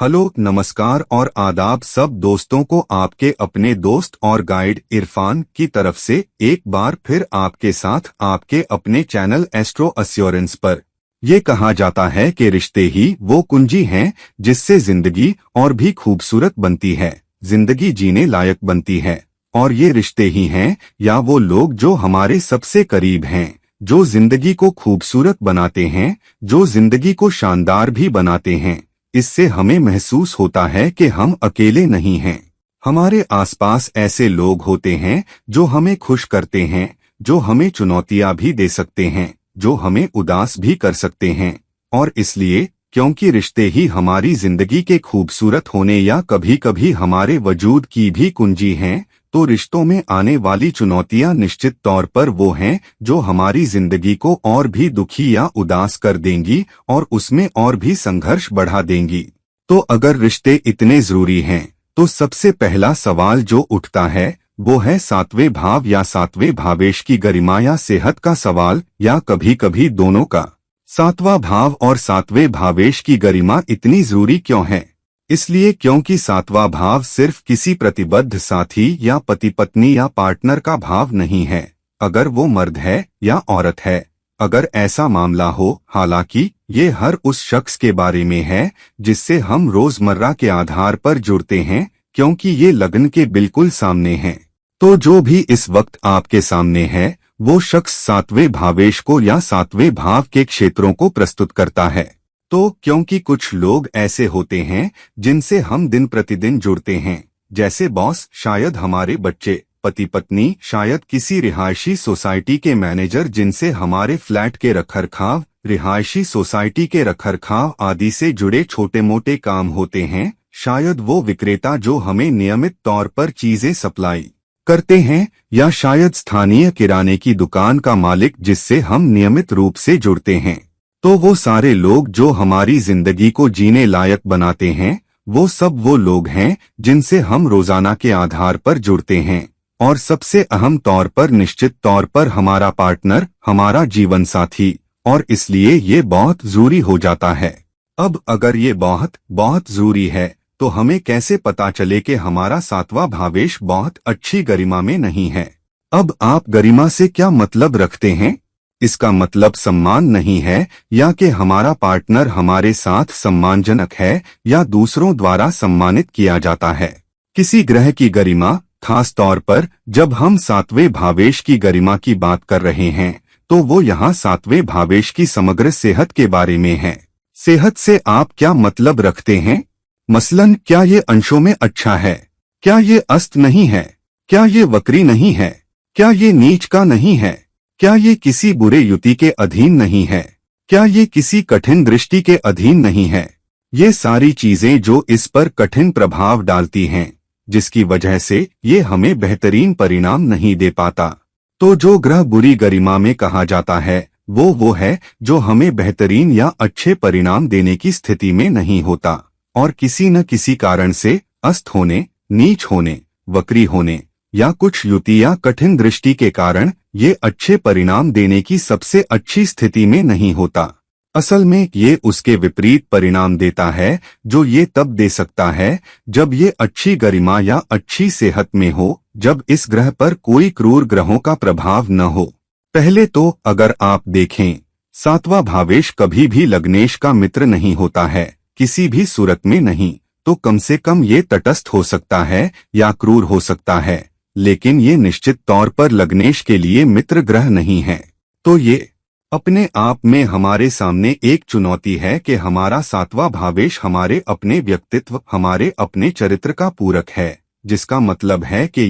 Hello, नमस्कार और आदाब सब दोस्तों को आपके अपने दोस्त और गाइड इरफान की तरफ से एक बार फिर आपके साथ आपके अपने चैनल एस्ट्रो अस्योरेंस पर। ये कहा जाता है कि रिश्ते ही वो कुंजी हैं जिससे जिंदगी और भी खूबसूरत बनती है, जिंदगी जीने लायक बनती है। और ये रिश्ते ही हैं या वो लोग जो हमारे सबसे करीब हैं, जो जिंदगी को खूबसूरत बनाते हैं, जो जिंदगी को शानदार भी बनाते हैं। इससे हमें महसूस होता है कि हम अकेले नहीं हैं। हमारे आसपास ऐसे लोग होते हैं जो हमें खुश करते हैं, जो हमें चुनौतियां भी दे सकते हैं, जो हमें उदास भी कर सकते हैं। और इसलिए क्योंकि रिश्ते ही हमारी जिंदगी के खूबसूरत होने या कभी कभी हमारे वजूद की भी कुंजी हैं, तो रिश्तों में आने वाली चुनौतियां निश्चित तौर पर वो हैं जो हमारी जिंदगी को और भी दुखी या उदास कर देंगी और उसमें और भी संघर्ष बढ़ा देंगी। तो अगर रिश्ते इतने जरूरी हैं, तो सबसे पहला सवाल जो उठता है वो है सातवें भाव या सातवें भावेश की गरिमा या सेहत का सवाल, या कभी कभी दोनों का। सातवां भाव और सातवें भावेश की गरिमा इतनी जरूरी क्यों है? इसलिए क्योंकि सातवां भाव सिर्फ किसी प्रतिबद्ध साथी या पति पत्नी या पार्टनर का भाव नहीं है, अगर वो मर्द है या औरत है। अगर ऐसा मामला हो, हालांकि ये हर उस शख्स के बारे में है जिससे हम रोजमर्रा के आधार पर जुड़ते हैं, क्योंकि ये लगन के बिल्कुल सामने हैं। तो जो भी इस वक्त आपके सामने है वो शख्स सातवें भावेश को या सातवें भाव के क्षेत्रों को प्रस्तुत करता है। तो क्योंकि कुछ लोग ऐसे होते हैं जिनसे हम दिन प्रतिदिन जुड़ते हैं, जैसे बॉस, शायद हमारे बच्चे, पति पत्नी, शायद किसी रिहायशी सोसाइटी के मैनेजर जिनसे हमारे फ्लैट के रखरखाव, रिहायशी सोसाइटी के रखरखाव आदि से जुड़े छोटे मोटे काम होते हैं, शायद वो विक्रेता जो हमें नियमित तौर पर चीजें सप्लाई करते हैं, या शायद स्थानीय किराने की दुकान का मालिक जिससे हम नियमित रूप से जुड़ते हैं। तो वो सारे लोग जो हमारी जिंदगी को जीने लायक बनाते हैं, वो सब वो लोग हैं जिनसे हम रोजाना के आधार पर जुड़ते हैं। और सबसे अहम तौर पर निश्चित तौर पर हमारा पार्टनर, हमारा जीवन साथी। और इसलिए ये बहुत जरूरी हो जाता है। अब अगर ये बहुत बहुत जरूरी है, तो हमें कैसे पता चले कि हमारा सातवां भावेश बहुत अच्छी गरिमा में नहीं है? अब आप गरिमा से क्या मतलब रखते हैं? इसका मतलब सम्मान नहीं है, या कि हमारा पार्टनर हमारे साथ सम्मानजनक है या दूसरों द्वारा सम्मानित किया जाता है। किसी ग्रह की गरिमा, खास तौर पर जब हम सातवें भावेश की गरिमा की बात कर रहे हैं, तो वो यहाँ सातवें भावेश की समग्र सेहत के बारे में है। सेहत से आप क्या मतलब रखते हैं? मसलन, क्या ये अंशों में अच्छा है? क्या ये अस्त नहीं है? क्या ये वक्री नहीं है? क्या ये नीच का नहीं है? क्या ये किसी बुरे युति के अधीन नहीं है? क्या ये किसी कठिन दृष्टि के अधीन नहीं है? ये सारी चीजें जो इस पर कठिन प्रभाव डालती हैं, जिसकी वजह से ये हमें बेहतरीन परिणाम नहीं दे पाता। तो जो ग्रह बुरी गरिमा में कहा जाता है, वो है जो हमें बेहतरीन या अच्छे परिणाम देने की स्थिति में नहीं होता, और किसी न किसी कारण से अस्त होने, नीच होने, वक्री होने या कुछ युति या कठिन दृष्टि के कारण ये अच्छे परिणाम देने की सबसे अच्छी स्थिति में नहीं होता। असल में ये उसके विपरीत परिणाम देता है, जो ये तब दे सकता है जब ये अच्छी गरिमा या अच्छी सेहत में हो, जब इस ग्रह पर कोई क्रूर ग्रहों का प्रभाव न हो। पहले तो अगर आप देखें, सातवां भावेश कभी भी लग्नेश का मित्र नहीं होता है, किसी भी सूरत में नहीं। तो कम से कम ये तटस्थ हो सकता है या क्रूर हो सकता है, लेकिन ये निश्चित तौर पर लग्नेश के लिए मित्र ग्रह नहीं है। तो ये अपने आप में हमारे सामने एक चुनौती है कि हमारा सातवां भावेश हमारे अपने व्यक्तित्व, हमारे अपने चरित्र का पूरक है, जिसका मतलब है कि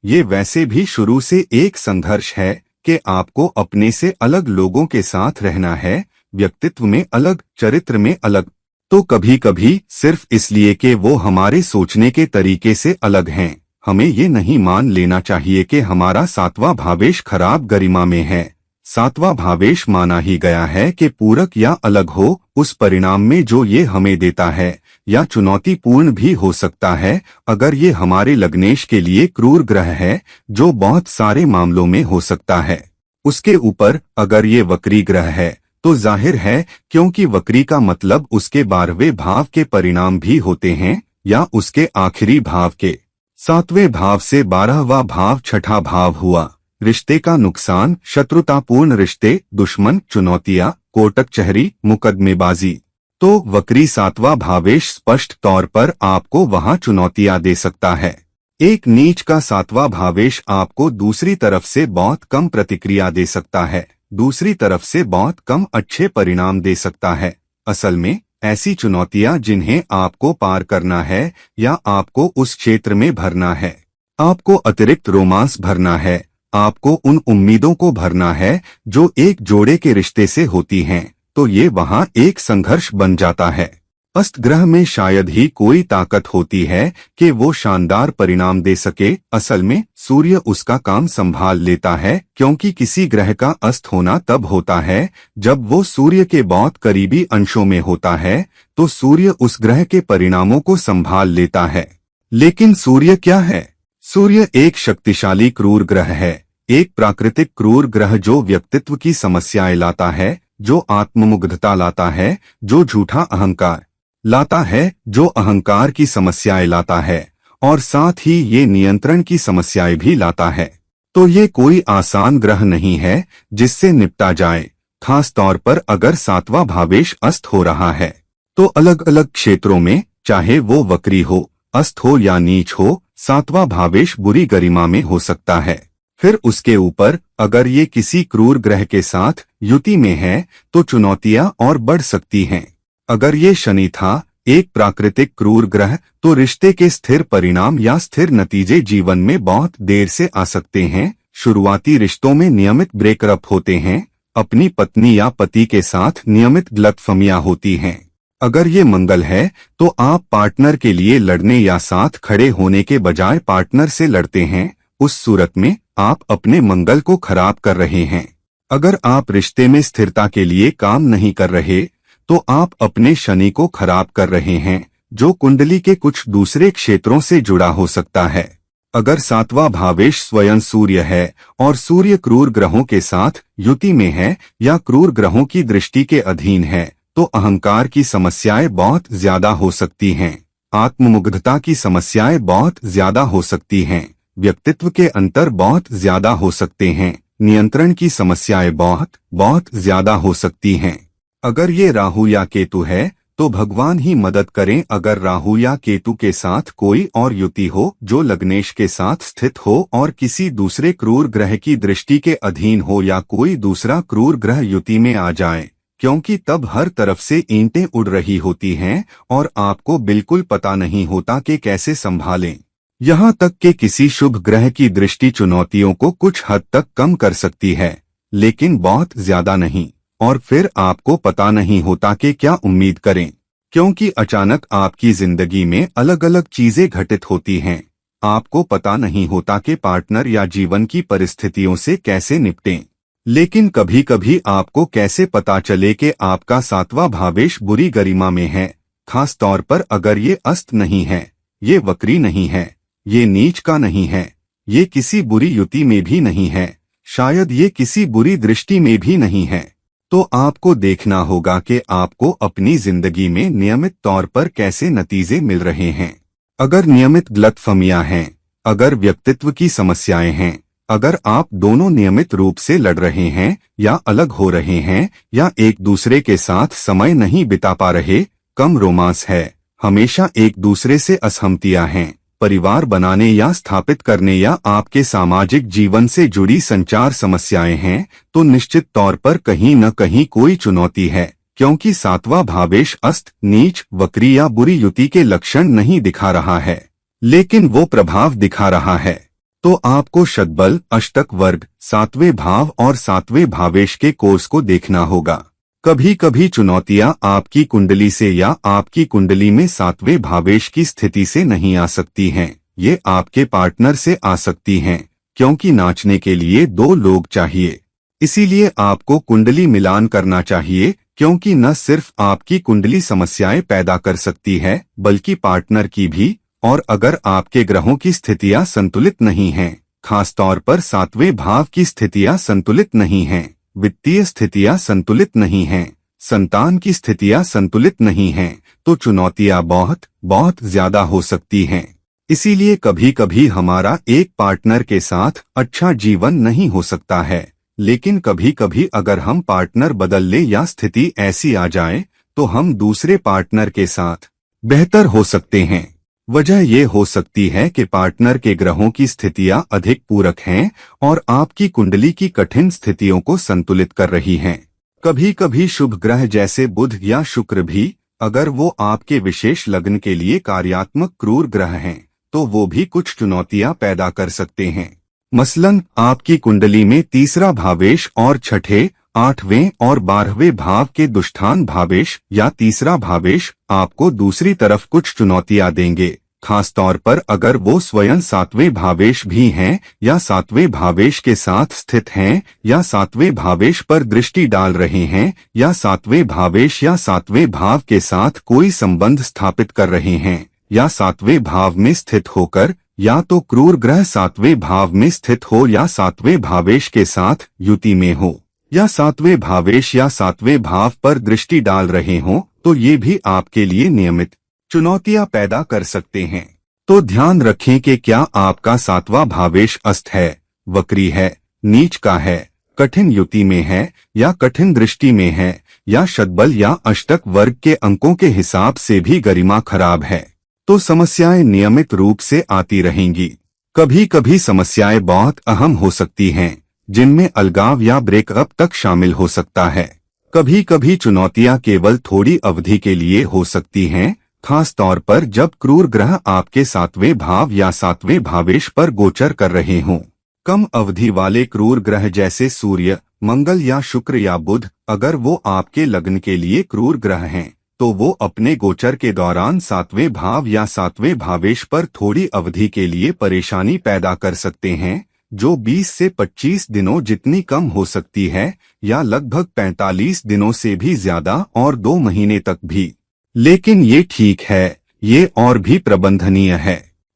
ये वैसे भी शुरू से एक संघर्ष है कि आपको अपने से अलग लोगों के साथ रहना है, व्यक्तित्व में अलग, चरित्र में अलग। तो कभी कभी सिर्फ इसलिए कि वो हमारे सोचने के तरीके से अलग हैं, हमें ये नहीं मान लेना चाहिए कि हमारा सातवां भावेश खराब गरिमा में है। सातवां भावेश माना ही गया है कि पूरक या अलग हो उस परिणाम में जो ये हमें देता है, या चुनौतीपूर्ण भी हो सकता है अगर ये हमारे लग्नेश के लिए क्रूर ग्रह है, जो बहुत सारे मामलों में हो सकता है। उसके ऊपर अगर ये वक्री ग्रह है, तो जाहिर है, क्योंकि वक्री का मतलब उसके 12वें भाव के परिणाम भी होते हैं या उसके आखिरी भाव के। 7वें भाव से 12वां भाव छठा भाव हुआ। रिश्ते का नुकसान, शत्रुतापूर्ण रिश्ते, दुश्मन, चुनौतियां, कोर्ट कचहरी, मुकदमेबाजी। तो वक्री 7वां भावेश स्पष्ट तौर पर आपको वहां चुनौतियां दे सकता है। एक नीच का 7वां भावेश आपको दूसरी तरफ से बहुत कम प्रतिक्रिया दे सकता है, दूसरी तरफ से बहुत कम अच्छे परिणाम दे सकता है। असल में ऐसी चुनौतियां जिन्हें आपको पार करना है या आपको उस क्षेत्र में भरना है, आपको अतिरिक्त रोमांस भरना है, आपको उन उम्मीदों को भरना है जो एक जोड़े के रिश्ते से होती हैं, तो ये वहां एक संघर्ष बन जाता है। अस्त ग्रह में शायद ही कोई ताकत होती है कि वो शानदार परिणाम दे सके। असल में सूर्य उसका काम संभाल लेता है, क्योंकि किसी ग्रह का अस्त होना तब होता है जब वो सूर्य के बहुत करीबी अंशों में होता है, तो सूर्य उस ग्रह के परिणामों को संभाल लेता है। लेकिन सूर्य क्या है? सूर्य एक शक्तिशाली क्रूर ग्रह है, एक प्राकृतिक क्रूर ग्रह जो व्यक्तित्व की समस्याएं लाता है, जो आत्ममुग्धता लाता है, जो झूठा अहंकार लाता है, जो अहंकार की समस्याएं लाता है, और साथ ही ये नियंत्रण की समस्याएं भी लाता है। तो ये कोई आसान ग्रह नहीं है जिससे निपटा जाए, खास तौर पर अगर 7वां भावेश अस्त हो रहा है। तो अलग अलग क्षेत्रों में, चाहे वो वक्री हो, अस्त हो या नीच हो, 7वां भावेश बुरी गरिमा में हो सकता है। फिर उसके ऊपर अगर ये किसी क्रूर ग्रह के साथ युति में है तो चुनौतियां और बढ़ सकती हैं। अगर ये शनि था, एक प्राकृतिक क्रूर ग्रह, तो रिश्ते के स्थिर परिणाम या स्थिर नतीजे जीवन में बहुत देर से आ सकते हैं। शुरुआती रिश्तों में नियमित ब्रेकअप होते हैं, अपनी पत्नी या पति के साथ नियमित गलतफहमियां होती हैं। अगर ये मंगल है तो आप पार्टनर के लिए लड़ने या साथ खड़े होने के बजाय पार्टनर से लड़ते हैं, उस सूरत में आप अपने मंगल को खराब कर रहे हैं। अगर आप रिश्ते में स्थिरता के लिए काम नहीं कर रहे तो आप अपने शनि को खराब कर रहे हैं, जो कुंडली के कुछ दूसरे क्षेत्रों से जुड़ा हो सकता है। अगर 7वां भावेश स्वयं सूर्य है और सूर्य क्रूर ग्रहों के साथ युति में है या क्रूर ग्रहों की दृष्टि के अधीन है, तो अहंकार की समस्याएं बहुत ज्यादा हो सकती हैं, आत्ममुग्धता की समस्याएं बहुत ज्यादा हो सकती हैं, व्यक्तित्व के अंतर बहुत ज्यादा हो सकते हैं, नियंत्रण की समस्याएं बहुत ज्यादा हो सकती हैं। अगर ये राहु या केतु है तो भगवान ही मदद करें। अगर राहु या केतु के साथ कोई और युति हो जो लग्नेश के साथ स्थित हो और किसी दूसरे क्रूर ग्रह की दृष्टि के अधीन हो, या कोई दूसरा क्रूर ग्रह युति में आ जाए, क्योंकि तब हर तरफ से ईंटें उड़ रही होती हैं और आपको बिल्कुल पता नहीं होता कि कैसे संभालें। यहाँ तक कि किसी शुभ ग्रह की दृष्टि चुनौतियों को कुछ हद तक कम कर सकती है, लेकिन बहुत ज्यादा नहीं। और फिर आपको पता नहीं होता कि क्या उम्मीद करें, क्योंकि अचानक आपकी जिंदगी में अलग अलग चीजें घटित होती हैं। आपको पता नहीं होता कि पार्टनर या जीवन की परिस्थितियों से कैसे निपटें। लेकिन कभी कभी आपको कैसे पता चले कि आपका 7वां भावेश बुरी गरिमा में है, खास तौर पर अगर ये अस्त नहीं है, ये वक्री नहीं है, ये नीच का नहीं है, ये किसी बुरी युति में भी नहीं है, शायद ये किसी बुरी दृष्टि में भी नहीं है। तो आपको देखना होगा कि आपको अपनी जिंदगी में नियमित तौर पर कैसे नतीजे मिल रहे हैं। अगर नियमित गलतफहमियां हैं, अगर व्यक्तित्व की समस्याएं हैं, अगर आप दोनों नियमित रूप से लड़ रहे हैं या अलग हो रहे हैं या एक दूसरे के साथ समय नहीं बिता पा रहे, कम रोमांस है, हमेशा एक दूसरे से असहमतियां हैं, परिवार बनाने या स्थापित करने या आपके सामाजिक जीवन से जुड़ी संचार समस्याएं हैं, तो निश्चित तौर पर कहीं न कहीं कोई चुनौती है, क्योंकि 7वां भावेश अस्त, नीच, वक्री या बुरी युति के लक्षण नहीं दिखा रहा है, लेकिन वो प्रभाव दिखा रहा है। तो आपको शतबल, अष्टक वर्ग, 7वें भाव और 7वें भावेश के कोर्स को देखना होगा। कभी कभी चुनौतियां आपकी कुंडली से या आपकी कुंडली में 7वें भावेश की स्थिति से नहीं आ सकती हैं, ये आपके पार्टनर से आ सकती हैं, क्योंकि नाचने के लिए 2 लोग चाहिए। इसीलिए आपको कुंडली मिलान करना चाहिए, क्योंकि न सिर्फ आपकी कुंडली समस्याएं पैदा कर सकती है बल्कि पार्टनर की भी। और अगर आपके ग्रहों की स्थितियां संतुलित नहीं हैं, खासतौर पर 7वें भाव की स्थितियां संतुलित नहीं हैं, वित्तीय स्थितियां संतुलित नहीं हैं, संतान की स्थितियां संतुलित नहीं हैं, तो चुनौतियां बहुत बहुत ज्यादा हो सकती हैं। इसीलिए कभी कभी हमारा एक पार्टनर के साथ अच्छा जीवन नहीं हो सकता है, लेकिन कभी कभी अगर हम पार्टनर बदल ले या स्थिति ऐसी आ जाए तो हम दूसरे पार्टनर के साथ बेहतर हो सकते हैं। वजह ये हो सकती है कि पार्टनर के ग्रहों की स्थितियां अधिक पूरक हैं और आपकी कुंडली की कठिन स्थितियों को संतुलित कर रही हैं। कभी कभी शुभ ग्रह जैसे बुध या शुक्र भी, अगर वो आपके विशेष लग्न के लिए कार्यात्मक क्रूर ग्रह हैं, तो वो भी कुछ चुनौतियां पैदा कर सकते हैं। मसलन आपकी कुंडली में तीसरा भावेश और छठे, 8वें और 12वें भाव के दुष्टान भावेश या तीसरा भावेश आपको दूसरी तरफ कुछ चुनौतियां देंगे, खासतौर पर अगर वो स्वयं 7वें भावेश भी हैं या 7वें भावेश के साथ स्थित हैं या 7वें भावेश पर दृष्टि डाल रहे हैं या 7वें भावेश या 7वें भाव के साथ कोई संबंध स्थापित कर रहे हैं या 7वें भाव में स्थित होकर या तो क्रूर ग्रह 7वें भाव में स्थित हो या 7वें भावेश के साथ युति में हो या 7वें भावेश या 7वें भाव पर दृष्टि डाल रहे हों, तो ये भी आपके लिए नियमित चुनौतियां पैदा कर सकते हैं। तो ध्यान रखें कि क्या आपका 7वां भावेश अस्त है, वक्री है, नीच का है, कठिन युति में है या कठिन दृष्टि में है या शतबल या अष्टक वर्ग के अंकों के हिसाब से भी गरिमा खराब है, तो समस्याएं नियमित रूप से आती रहेंगी। कभी कभी समस्याएं बहुत अहम हो सकती हैं, जिनमें अलगाव या ब्रेकअप तक शामिल हो सकता है। कभी कभी चुनौतियां केवल थोड़ी अवधि के लिए हो सकती हैं, खास तौर पर जब क्रूर ग्रह आपके 7वें भाव या 7वें भावेश पर गोचर कर रहे हों। कम अवधि वाले क्रूर ग्रह जैसे सूर्य, मंगल या शुक्र या बुध, अगर वो आपके लग्न के लिए क्रूर ग्रह हैं, तो वो अपने गोचर के दौरान 7वें भाव या 7वें भावेश पर थोड़ी अवधि के लिए परेशानी पैदा कर सकते हैं, जो 20 से 25 दिनों जितनी कम हो सकती है या लगभग 45 दिनों से भी ज्यादा और 2 महीने तक भी। लेकिन ये ठीक है, ये और भी प्रबंधनीय है।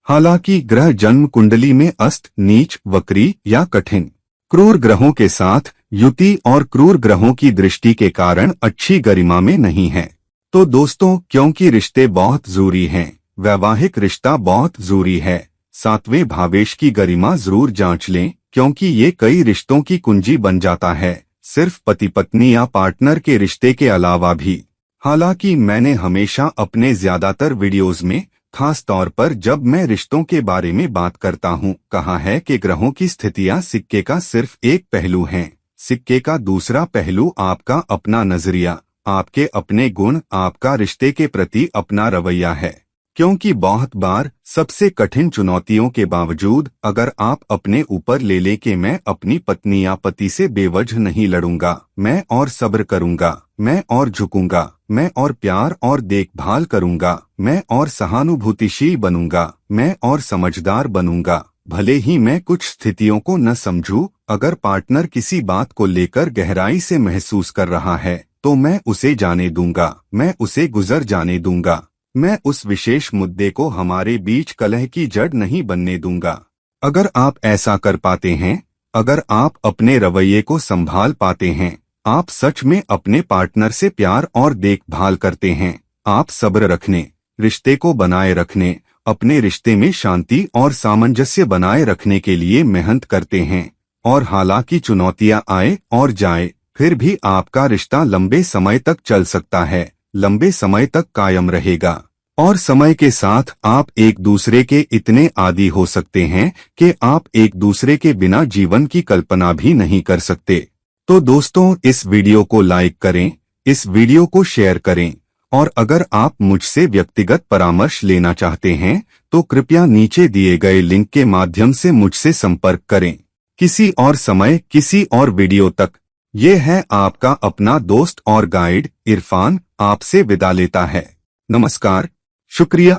हालांकि ग्रह जन्म कुंडली में अस्त, नीच, वक्री या कठिन क्रूर ग्रहों के साथ युति और क्रूर ग्रहों की दृष्टि के कारण अच्छी गरिमा में नहीं है। तो दोस्तों, क्योंकि रिश्ते बहुत जरूरी हैं, वैवाहिक रिश्ता बहुत जरूरी है, 7वें भावेश की गरिमा जरूर जांच लें, क्योंकि ये कई रिश्तों की कुंजी बन जाता है, सिर्फ पति पत्नी या पार्टनर के रिश्ते के अलावा भी। हालांकि मैंने हमेशा अपने ज्यादातर वीडियोस में, खास तौर पर जब मैं रिश्तों के बारे में बात करता हूँ, कहा है कि ग्रहों की स्थितियां सिक्के का सिर्फ एक पहलू हैं। सिक्के का दूसरा पहलू आपका अपना नजरिया, आपके अपने गुण, आपका रिश्ते के प्रति अपना रवैया है। क्योंकि बहुत बार सबसे कठिन चुनौतियों के बावजूद अगर आप अपने ऊपर ले लें कि मैं अपनी पत्नी या पति से बेवजह नहीं लड़ूंगा, मैं और सब्र करूंगा, मैं और झुकूंगा, मैं और प्यार और देखभाल करूंगा, मैं और सहानुभूतिशील बनूंगा, मैं और समझदार बनूंगा, भले ही मैं कुछ स्थितियों को न समझूं, अगर पार्टनर किसी बात को लेकर गहराई से महसूस कर रहा है तो मैं उसे जाने दूंगा, मैं उसे गुजर जाने दूंगा, मैं उस विशेष मुद्दे को हमारे बीच कलह की जड़ नहीं बनने दूंगा। अगर आप ऐसा कर पाते हैं, अगर आप अपने रवैये को संभाल पाते हैं, आप सच में अपने पार्टनर से प्यार और देखभाल करते हैं, आप सब्र रखने, रिश्ते को बनाए रखने, अपने रिश्ते में शांति और सामंजस्य बनाए रखने के लिए मेहनत करते हैं, और हालांकि चुनौतियां आए और जाए, फिर भी आपका रिश्ता लंबे समय तक चल सकता है, लंबे समय तक कायम रहेगा। और समय के साथ आप एक दूसरे के इतने आदी हो सकते हैं कि आप एक दूसरे के बिना जीवन की कल्पना भी नहीं कर सकते। तो दोस्तों, इस वीडियो को लाइक करें, इस वीडियो को शेयर करें, और अगर आप मुझसे व्यक्तिगत परामर्श लेना चाहते हैं तो कृपया नीचे दिए गए लिंक के माध्यम से मुझसे संपर्क करें। किसी और समय, किसी और वीडियो तक, ये है आपका अपना दोस्त और गाइड इरफान, आपसे विदा लेता है। नमस्कार, शुक्रिया।